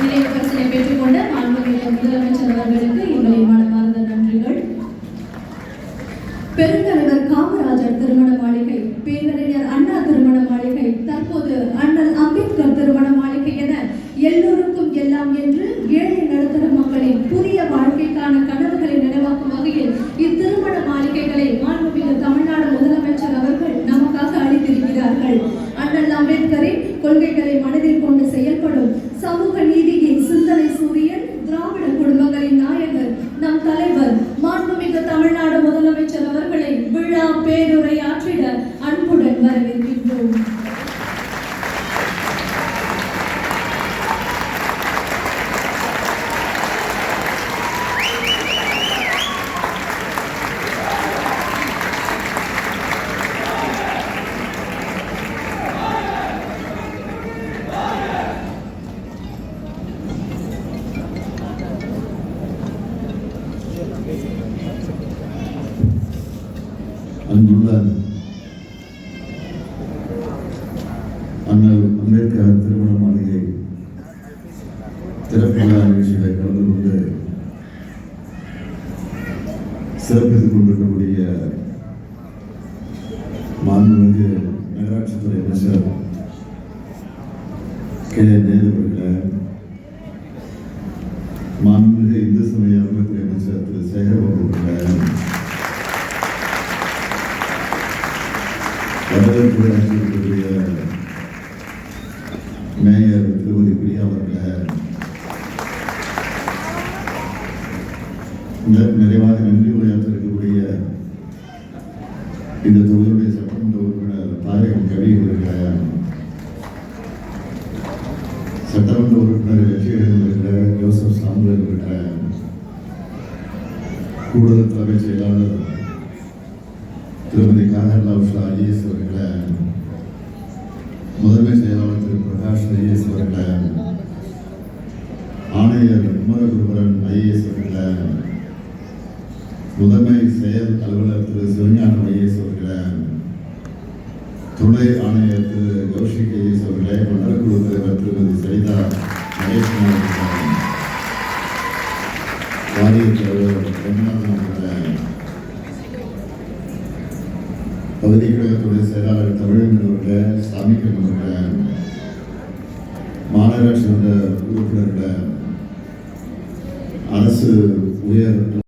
நினைவு பரிசினை பெற்றுக்கொண்ட மாண்புமிகு முதலமைச்சர் அவர்களுக்கு எங்களின் மனமார்ந்த நன்றிகள். பெருந்தலைவர் காமராஜர் திருமண மாளிகை, பேரறிஞர் அண்ணா திருமண மாளிகை, தற்போது அண்ணல் அம்பேத்கர் திருமண மாளிகை என எல்லோருக்கும் எல்லாம் என்று ஏழை நடுத்தர மக்களின் புதிய வாழ்க்கைக்கான கனவுகளை நினைவாக்கும் வகையில் இத்திருமண மாளிகைகளை மாண்புமிகு தமிழ்நாடு முதலமைச்சர் அவர்கள் நமக்காக அளித்திருக்கிறார்கள். அண்ணல் அம்பேத்கரின் கொள்கைகளை மனதில் கொண்டு செயல்படும் சமூக நீதியின் சிந்தனை சூரியன், திராவிட குடும்பங்களின் நாயகர், நம் தலைவர் மாண்புமிகு தமிழ்நாடு முதலமைச்சர் அவர்களை விழா பேருரை ஆற்றிட அன்புடன் வரவேற்கின்றோம். அன்புள்ள அண்ணல் அம்பேத்கர் திருமண மாளிகை திறப்பு விழா நிகழ்ச்சிகளை கலந்து கொண்டு சிறப்பித்துக் கொண்டிருக்கக்கூடிய மாண்புமிகு நகராட்சித்துறை அமைச்சர் கே. நேரு அவர்களே, மாண்புமிகு இந்து சமய அறநிலையத்துறை அமைச்சர் திரு சேகர்பாபு அவர்களே, வரவேற்புரை ஆற்றியிருக்கக்கூடிய மேயர் திருமதி பிரியா அவர்களே, நிறைவாக நன்றி உரையாற்றிருக்கக்கூடிய இந்த தொகுதியுடைய சட்டமன்ற உறுப்பினர் தாயகம் கவி அவர்களே, சட்டமன்ற உறுப்பினர் வெற்றியரசன் அவர்களே, ஜோசப் சாமுவேல் அவர்களே, கூடுதல் தலைமைச் செயலாளர் திருமதி காதர்லாவுஷா ஐஏஎஸ் அவர்களே, முதன்மை செயலாளர் திரு பிரகாஷ் ஐஏஎஸ் அவர்களே, ஆணையர் குமரகுருபரன் ஐஏஎஸ் அவர்களே, முதன்மை செயல் அலுவலர் திரு சிவஞானம் ஐஏஎஸ் அவர்களே, துணை ஆணையர் திரு கௌஷிக் ஐஏஎஸ் அவர்களே, மண்டலக்குழு தலைவர் திருமதி சரிதா மகேஷ்குமார் அவர்களே, வாரிய தலைவர் ரங்கநாதன் அவர்களே, பகுதி கழகத்துடைய செயலாளர் தமிழன் அவர்களே, சாமிக்கன் அவர்களே, மாநகராட்சி உறுப்பினர்களே, அரசு உயர்